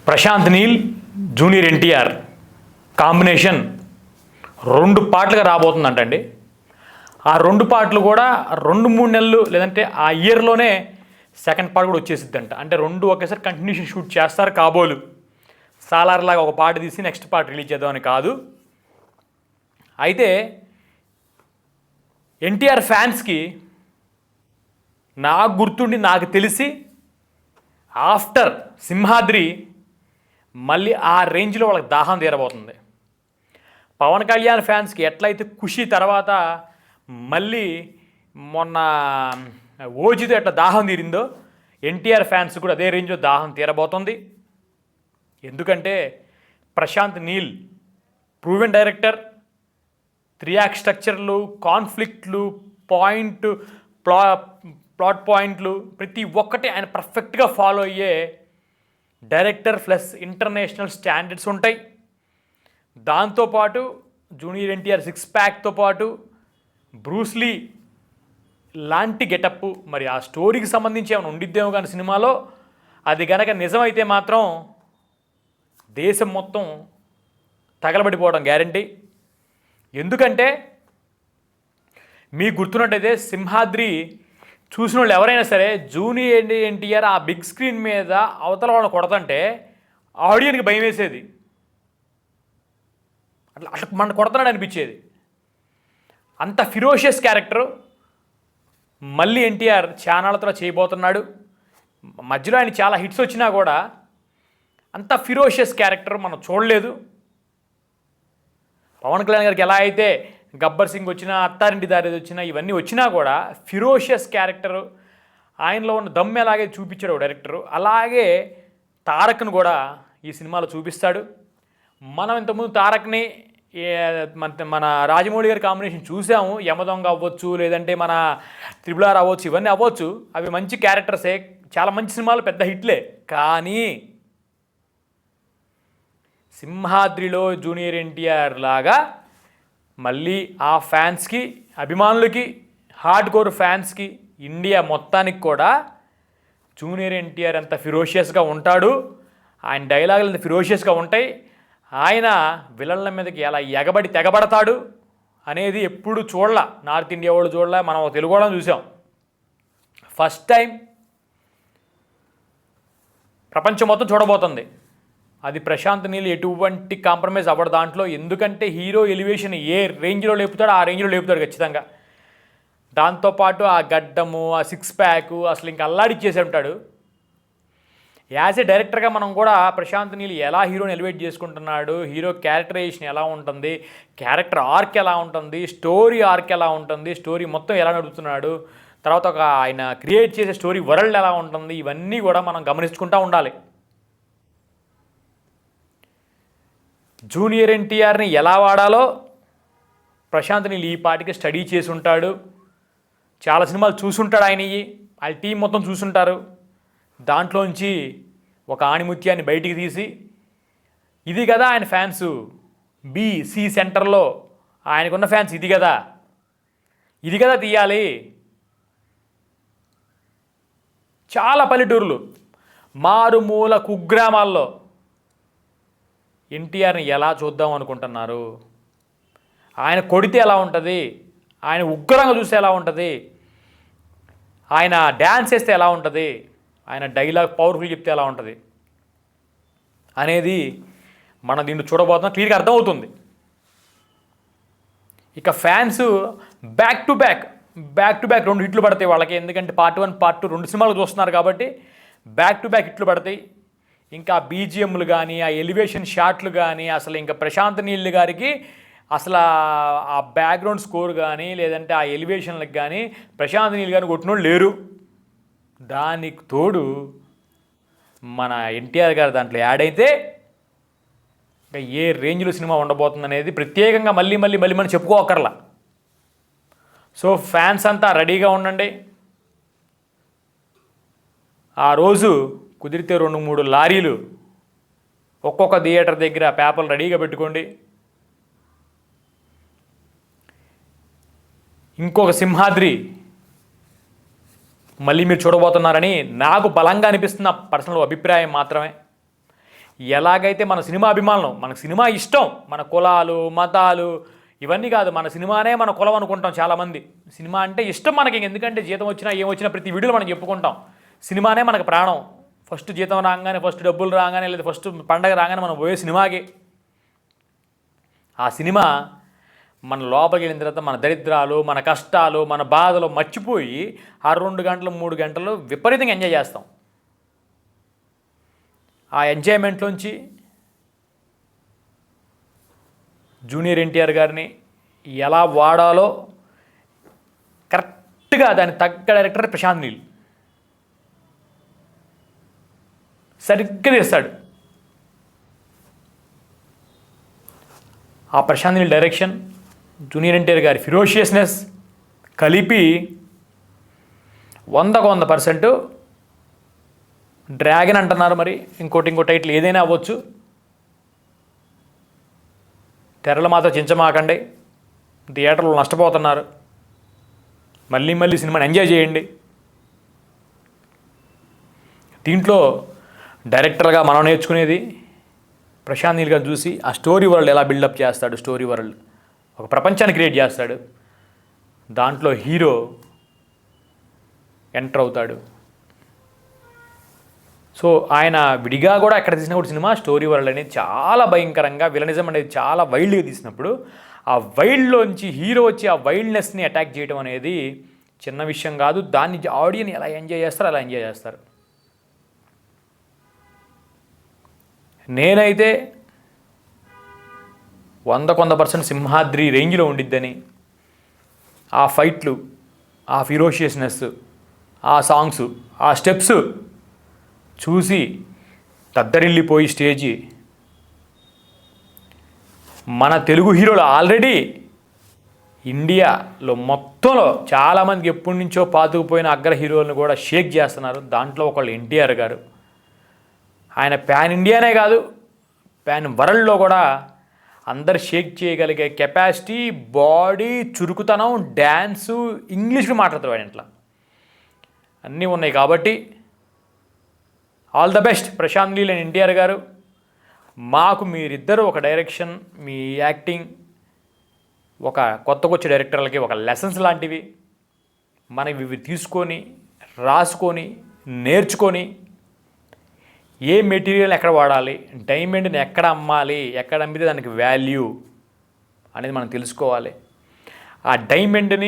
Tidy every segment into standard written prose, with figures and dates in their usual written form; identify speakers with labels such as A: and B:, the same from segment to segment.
A: Prashanth Neel junior NTR combination 2 పార్ట్లుగా రాబోతుందంటండి. ఆ 2 పార్ట్లు కూడా 2-3 నెలలు లేదంటే ఆ ఇయర్లోనే సెకండ్ పార్ట్ కూడా వచ్చేసిద్దంట. అంటే 2 ఒకేసారి కంటిన్యూషన్ షూట్ చేస్తారు కాబోలు. సాలార్లాగా ఒక పార్ట్ తీసి నెక్స్ట్ పార్ట్ రిలీజ్ చేద్దామని కాదు. అయితే ఎన్టీఆర్ ఫ్యాన్స్కి నాకు గుర్తుండి నాకు తెలిసి ఆఫ్టర్ సింహాద్రి మళ్ళీ ఆ రేంజ్లో వాళ్ళకి దాహం తీరబోతుంది. పవన్ కళ్యాణ్ ఫ్యాన్స్కి ఎట్లయితే ఖుషి తర్వాత మళ్ళీ మొన్న ఓజితో ఎట్లా దాహం తీరిందో ఎన్టీఆర్ ఫ్యాన్స్ కూడా అదే రేంజ్లో దాహం తీరబోతుంది. ఎందుకంటే Prashanth Neel proven director, 3 act స్ట్రక్చర్లు, కాన్ఫ్లిక్ట్లు, ప్లాట్ పాయింట్లు ప్రతి ఒక్కటి ఆయన పర్ఫెక్ట్గా ఫాలో అయ్యే డైరెక్టర్ ప్లస్ ఇంటర్నేషనల్ స్టాండర్డ్స్ ఉంటాయి. దాంతోపాటు జూనియర్ ఎన్టీఆర్ 6 ప్యాక్తో పాటు బ్రూస్లీ లాంటి గెటప్, మరి ఆ స్టోరీకి సంబంధించి ఏమైనా ఉండిద్దేమో కానీ సినిమాలో అది గనక నిజమైతే మాత్రం దేశం మొత్తం తగలబడిపోవడం గ్యారంటీ. ఎందుకంటే మీకు గుర్తున్నట్టయితే సింహాద్రి చూసిన వాళ్ళు ఎవరైనా సరే జూనియర్ ఎన్టీఆర్ ఆ బిగ్ స్క్రీన్ మీద అవతల వాళ్ళని కొడతంటే ఆడియన్కి భయం వేసేది. అట్లా మన కొడతాడు అనిపించేది. అంత ఫిరోషియస్ క్యారెక్టర్ మళ్ళీ ఎన్టీఆర్ ఛానళ్ళతో చేయబోతున్నాడు. మధ్యలో ఆయన చాలా హిట్స్ వచ్చినా కూడా అంత ఫిరోషియస్ క్యారెక్టర్ మనం చూడలేదు. పవన్ కళ్యాణ్ గారికి ఎలా అయితే గబ్బర్ సింగ్ వచ్చినా, అత్తారింటి దారేది వచ్చినా, ఇవన్నీ వచ్చినా కూడా ఫిరోషియస్ క్యారెక్టర్ ఆయనలో ఉన్న దమ్ము ఎలాగే చూపించాడు డైరెక్టరు, అలాగే తారక్ను కూడా ఈ సినిమాలో చూపిస్తాడు. మనం ఇంతకుముందు తారక్ని మన రాజమౌళి గారి కాంబినేషన్ చూసాము. యమదొంగ అవ్వచ్చు, లేదంటే మన RRR అవ్వచ్చు, ఇవన్నీ అవ్వచ్చు. అవి మంచి క్యారెక్టర్సే, చాలా మంచి సినిమాలు, పెద్ద హిట్లే. కానీ సింహాద్రిలో జూనియర్ ఎన్టీఆర్ లాగా మళ్ళీ ఆ ఫ్యాన్స్కి, అభిమానులకి, హార్డ్ కోర్ ఫ్యాన్స్కి, ఇండియా మొత్తానికి కూడా జూనియర్ ఎన్టీఆర్ ఎంత ఫిరోషియస్గా ఉంటాడు, ఆయన డైలాగులు ఎంత ఫిరోషియస్గా ఉంటాయి, ఆయన విలన్ల మీదకి ఎలా ఎగబడి తెగబడతాడు అనేది ఎప్పుడు చూడలా. నార్త్ ఇండియా వాళ్ళు చూడలే, మనం తెలుగు వాళ్ళని చూసాం. ఫస్ట్ టైం ప్రపంచం మొత్తం చూడబోతుంది. అది ప్రశాంత్ నీల్ ఎటువంటి కాంప్రమైజ్ అవ్వడు దాంట్లో. ఎందుకంటే హీరో ఎలివేషన్ ఏ రేంజ్లో లేపుతాడో ఆ రేంజ్లో లేపుతాడు ఖచ్చితంగా. దాంతోపాటు ఆ గడ్డము, ఆ 6 ప్యాక్ అసలు ఇంకా అల్లాడిచ్చేసి ఉంటాడు. యాజ్ ఏ డైరెక్టర్గా మనం కూడా ప్రశాంత్ నీల్ ఎలా హీరోని ఎలివేట్ చేసుకుంటున్నాడు, హీరో క్యారెక్టరైజేషన్ ఎలా ఉంటుంది, క్యారెక్టర్ ఆర్క్ ఎలా ఉంటుంది, స్టోరీ ఆర్క్ ఎలా ఉంటుంది, స్టోరీ మొత్తం ఎలా నడుపుతున్నాడు, తర్వాత ఒక ఆయన క్రియేట్ చేసే స్టోరీ వరల్డ్ ఎలా ఉంటుంది, ఇవన్నీ కూడా మనం గమనించుకుంటూ ఉండాలి. జూనియర్ ఎన్టీఆర్ని ఎలా వాడాలో ప్రశాంత్ నీల్ ఈ పాటికి స్టడీ చేసి ఉంటాడు. చాలా సినిమాలు చూసుంటాడు, ఆయన టీం మొత్తం చూసుంటారు. దాంట్లోంచి ఒక ఆణిముత్యాన్ని బయటికి తీసి, ఇది కదా ఆయన ఫ్యాన్స్, BC సెంటర్లో ఆయనకున్న ఫ్యాన్స్ ఇది కదా తీయాలి. చాలా పల్లెటూర్లు, మారుమూల కుగ్రామాల్లో ఎన్టీఆర్ని ఎలా చూద్దాం అనుకుంటున్నారు, ఆయన కొడితే ఎలా ఉంటుంది, ఆయన ఉగ్రంగా చూస్తే ఎలా ఉంటుంది, ఆయన డ్యాన్స్ వేస్తే ఎలా ఉంటుంది, ఆయన డైలాగ్ పవర్ఫుల్ చెప్తే ఎలా ఉంటుంది అనేది మనం దీన్ని చూడబోతున్నాం. క్లియర్గా అర్థమవుతుంది. ఇక ఫ్యాన్స్ బ్యాక్ టు బ్యాక్ 2 హిట్లు పడతాయి వాళ్ళకి. ఎందుకంటే పార్ట్ 1, పార్ట్ 2 2 సినిమాలు చూస్తున్నారు కాబట్టి బ్యాక్ టు బ్యాక్ హిట్లు పడతాయి. ఇంకా బీజిఎంలు కానీ, ఆ ఎలివేషన్ షాట్లు కానీ, అసలు ఇంకా ప్రశాంత్ నీల్ గారికి అసలు ఆ బ్యాక్గ్రౌండ్ స్కోర్ కానీ, లేదంటే ఆ ఎలివేషన్లకు కానీ ప్రశాంత్ నీల్ గారిని కొట్టినోళ్ళు లేరు. దానికి తోడు మన ఎన్టీఆర్ గారు దాంట్లో యాడ్ అయితే ఇంకా ఏ రేంజ్లో సినిమా ఉండబోతుంది అనేది ప్రత్యేకంగా మళ్ళీ మనం చెప్పుకోకర్లా. సో ఫ్యాన్స్ అంతా రెడీగా ఉండండి. ఆ రోజు కుదిరితే 2-3 లారీలు ఒక్కొక్క థియేటర్ దగ్గర పేపర్లు రెడీగా పెట్టుకోండి. ఇంకొక సింహాద్రి మళ్ళీ మీరు చూడబోతున్నారని నాకు బలంగా అనిపిస్తున్న పర్సనల్ అభిప్రాయం మాత్రమే. ఎలాగైతే మన సినిమా అభిమానులు, మనకు సినిమా ఇష్టం, మన కులాలు మతాలు ఇవన్నీ కాదు, మన సినిమానే మన కులం అనుకుంటాం చాలామంది. సినిమా అంటే ఇష్టం మనకి, ఎందుకంటే జీతం వచ్చినా ఏమొచ్చినా ప్రతి వీడియోలో మనం చెప్పుకుంటాం సినిమానే మనకు ప్రాణం. ఫస్ట్ జీతం రాగానే, ఫస్ట్ డబ్బులు రాగానే, లేదా ఫస్ట్ పండగ రాగానే మనం పోయే సినిమాకి. ఆ సినిమా మన లోపలికి వెళ్ళిన తర్వాత మన దరిద్రాలు, మన కష్టాలు, మన బాధలు మర్చిపోయి ఆ 2 గంటలు 3 గంటలు విపరీతంగా ఎంజాయ్ చేస్తాం. ఆ ఎంజాయ్మెంట్లోంచి జూనియర్ ఎన్టీఆర్ గారిని ఎలా వాడాలో కరెక్ట్గా దానికి తగ్గ డైరెక్టర్ ప్రశాంత్ నీల్ సరిగ్గా తీస్తాడు. ఆ ప్రశాంత్ నీల్ డైరెక్షన్, జూనియర్ ఎన్టీఆర్ గారి ఫిరోషియస్నెస్ కలిపి 100% డ్రాగన్ అంటున్నారు. మరి ఇంకో టైటిల్ ఏదైనా అవ్వచ్చు. తెరలు మాత్రం చించమాకండి, థియేటర్లో నష్టపోతున్నారు. మళ్ళీ సినిమాని ఎంజాయ్ చేయండి. దీంట్లో డైరెక్టర్గా మనం నేర్చుకునేది ప్రశాంత్ నీల్ గారిని చూసి ఆ స్టోరీ వరల్డ్ ఎలా బిల్డప్ చేస్తాడు. స్టోరీ వరల్డ్ ఒక ప్రపంచాన్ని క్రియేట్ చేస్తాడు. దాంట్లో హీరో ఎంటర్ అవుతాడు. సో ఆయన విడిగా కూడా ఎక్కడ తీసిన కూడా సినిమా స్టోరీ వరల్డ్ అనేది చాలా భయంకరంగా, విలనిజం అనేది చాలా వైల్డ్గా తీసినప్పుడు ఆ వైల్డ్లోంచి హీరో వచ్చి ఆ వైల్డ్నెస్ని అటాక్ చేయడం అనేది చిన్న విషయం కాదు. దాన్ని ఆడియన్స్ ఎలా ఎంజాయ్ చేస్తారో అలా ఎంజాయ్ చేస్తారు. నేనైతే 100% సింహాద్రి రేంజ్లో ఉండిద్దని, ఆ ఫైట్లు, ఆ ఫిరోషియస్నెస్, ఆ సాంగ్స్, ఆ స్టెప్స్ చూసి తద్దరిల్లిపోయి స్టేజీ మన తెలుగు హీరోలు ఆల్రెడీ ఇండియాలో మొత్తంలో చాలామందికి ఎప్పటి నుంచో పాతుకుపోయిన అగ్ర హీరోలను కూడా షేక్ చేస్తున్నారు. దాంట్లో ఒకళ్ళు ఎన్టీఆర్ గారు. ఆయన ప్యాన్ ఇండియానే కాదు, ప్యాన్ వరల్డ్లో కూడా అందరు షేక్ చేయగలిగే కెపాసిటీ, బాడీ, చురుకుతనం, డ్యాన్సు, ఇంగ్లీష్లో మాట్లాడతాడు ఆయన. ఇట్లా అన్నీ ఉన్నాయి. కాబట్టి all the best Prashanth Neel and NTR గారు. మాకు మీరిద్దరూ ఒక డైరెక్షన్, మీ యాక్టింగ్ ఒక కొత్తకొచ్చే డైరెక్టర్లకి ఒక లెసన్స్ లాంటివి. మనం ఇవి తీసుకొని రాసుకొని నేర్చుకొని ఏ మెటీరియల్ ఎక్కడ వాడాలి, డైమండ్ని ఎక్కడ అమ్మాలి, ఎక్కడ అమ్మితే దానికి వాల్యూ అనేది మనం తెలుసుకోవాలి. ఆ డైరెక్టర్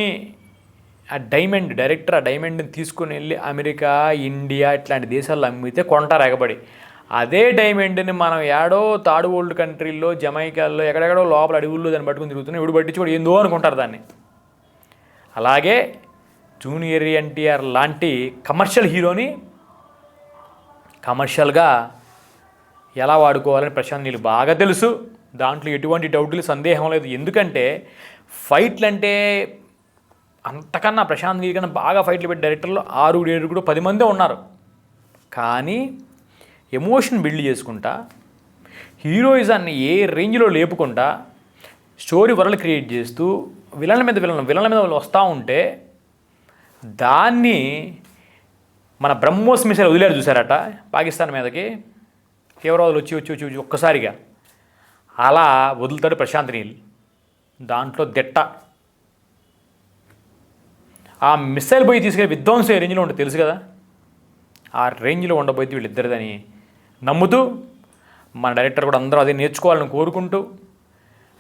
A: ఆ డైమండ్ని తీసుకొని వెళ్ళి అమెరికా, ఇండియా ఇట్లాంటి దేశాల్లో అమ్మితే కొంటారు ఎగబడి. అదే డైమండ్ని మనం ఏడో థర్డ్ వరల్డ్ కంట్రీల్లో, జమైకాల్లో, ఎక్కడెక్కడో లోపల అడవుల్లో దాన్ని పట్టుకుని తిరుగుతున్నాం, ఇప్పుడు పట్టించుకోడు ఏందో అనుకుంటారు దాన్ని. అలాగే జూనియర్ ఎన్టీఆర్ లాంటి కమర్షియల్ హీరోని కమర్షియల్గా ఎలా వాడుకోవాలని ప్రశాంత్ నీల్ బాగా తెలుసు. దాంట్లో ఎటువంటి డౌట్లు, సందేహం లేదు. ఎందుకంటే ఫైట్లు అంటే అంతకన్నా ప్రశాంత్ నీల్ కన్నా బాగా ఫైట్లు పెట్టే డైరెక్టర్లు 6, 7, 10 మందే ఉన్నారు. కానీ ఎమోషన్ బిల్డ్ చేసుకుంటా, హీరోయిజాన్ని ఏ రేంజ్లో లేపుకుంటా, స్టోరీ వరల్డ్ క్రియేట్ చేస్తూ విలన్ల మీద వస్తూ ఉంటే దాన్ని మన బ్రహ్మోస్ మిసైల్ వదిలేరు చూసారట పాకిస్తాన్ మీదకి, తీవ్రవాదులు వచ్చి ఒక్కసారిగా అలా వదులుతాడు ప్రశాంత్ నీల్. దాంట్లో దిట్ట. ఆ మిసైల్ పోయి తీసుకెళ్ళి విధ్వంసం ఏ రేంజ్లో ఉంటుంది తెలుసు కదా. ఆ రేంజ్లో ఉండబోతే వీళ్ళిద్దరిదని నమ్ముతూ మన డైరెక్టర్ కూడా అందరూ అదే నేర్చుకోవాలని కోరుకుంటూ,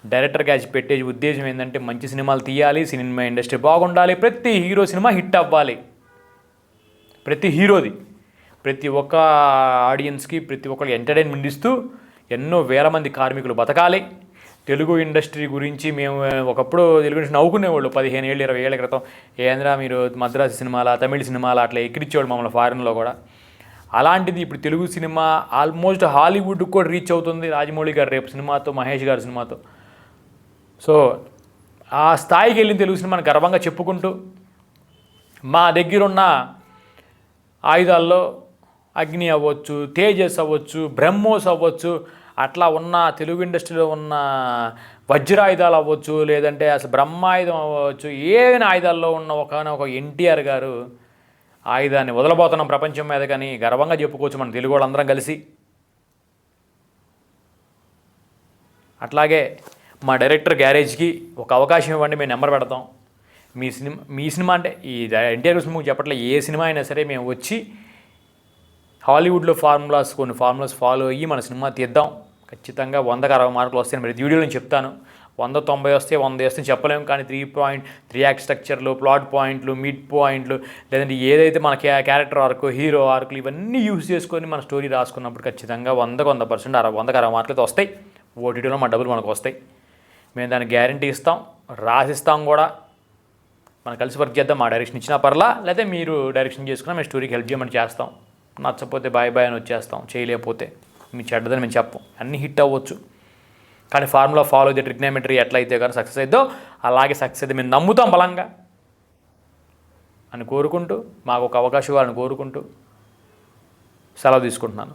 A: డైరెక్టర్ గ్యాచ్ పెట్టే ఉద్దేశం ఏంటంటే మంచి సినిమాలు తీయాలి, సినిమా ఇండస్ట్రీ బాగుండాలి, ప్రతి హీరో సినిమా హిట్ అవ్వాలి. ప్రతి హీరోది, ప్రతి ఒక్క ఆడియన్స్కి, ప్రతి ఒక్కరికి ఎంటర్టైన్మెంట్ ఇస్తూ ఎన్నో వేల మంది కార్మికులు బతకాలి. తెలుగు ఇండస్ట్రీ గురించి మేము ఒకప్పుడు తెలుగు ఇండస్ట్రీ నవ్వుకునేవాళ్ళు 15 ఏళ్ళు 20 ఏళ్ళ క్రితం. ఏంద్రా మీరు మద్రాసు సినిమాల, తమిళ సినిమాల అట్లా ఎక్కిరించేవాళ్ళు మమ్మల్ని ఫారిన్లో కూడా. అలాంటిది ఇప్పుడు తెలుగు సినిమా ఆల్మోస్ట్ హాలీవుడ్కి కూడా రీచ్ అవుతుంది. రాజమౌళి గారు రేపు సినిమాతో, మహేష్ గారి సినిమాతో. సో ఆ స్థాయికి వెళ్ళిన తెలుగు సినిమాని గర్వంగా చెప్పుకుంటూ, మా దగ్గరున్న ఆయుధాల్లో అగ్ని అవ్వచ్చు, తేజస్ అవ్వచ్చు, బ్రహ్మోస్ అవ్వచ్చు, అట్లా ఉన్న తెలుగు ఇండస్ట్రీలో ఉన్న వజ్రాయుధాలు అవ్వచ్చు, లేదంటే అసలు బ్రహ్మాయుధం అవ్వచ్చు, ఏవైనా ఆయుధాల్లో ఉన్న ఒక ఎన్టీఆర్ గారు ఆయుధాన్ని వదలబోతున్నాం ప్రపంచం మీద కానీ గర్వంగా చెప్పుకోవచ్చు మన తెలుగు వాళ్ళందరం కలిసి. అట్లాగే మా డైరెక్టర్ గ్యారేజ్కి ఒక అవకాశం ఇవ్వండి, మేము నెంబర్ పెడతాం. మీ సినిమా అంటే ఈ ఎన్టీఆర్ సినిమాకి చెప్పట్లే, ఏ సినిమా అయినా సరే మేము వచ్చి హాలీవుడ్లో కొన్ని ఫార్ములాస్ ఫాలో అయ్యి మన సినిమా తీద్దాం. ఖచ్చితంగా 100కి 60 మార్కులు వస్తాయని ప్రతి వీడియోలో నేను చెప్తాను. 190 వస్తే 100 వస్తే చెప్పలేము, కానీ 3 యాక్ట్ స్ట్రక్చర్లు, ప్లాట్ పాయింట్లు, మిడ్ పాయింట్లు, లేదంటే ఏదైతే మన క్యారెక్టర్ ఆర్క్, హీరో ఆర్కులు ఇవన్నీ యూజ్ చేసుకొని మన స్టోరీ రాసుకున్నప్పుడు ఖచ్చితంగా 100కి 100%, 100కి 60 మార్కులతో వస్తాయి. ఓటీటీలో మా డబ్బులు మనకు వస్తాయి. మేము దానికి గ్యారంటీ ఇస్తాం, రాసిస్తాం కూడా. మనం కలిసి వర్క్ చేద్దాం. మా డైరెక్షన్ ఇచ్చినా పర్లా, లేకపోతే మీరు డైరెక్షన్ చేసుకున్నా మేము స్టోరీకి హెల్ప్ చేయమని చేస్తాం. నచ్చకపోతే బాయ్ బాయ్ అని వచ్చేస్తాం. చేయలేకపోతే మీ చెడ్డదని మేము చెప్పం. అన్నీ హిట్ అవ్వచ్చు, కానీ ఫార్ములా ఫాలో అయితే ట్రిగ్నోమెట్రీ ఎట్లయితే కానీ సక్సెస్ అయిద్దో అలాగే సక్సెస్ అయితే మేము నమ్ముతాం బలంగా అని కోరుకుంటూ, మాకు ఒక అవకాశం ఇవ్వాలని కోరుకుంటూ సెలవు తీసుకుంటున్నాను.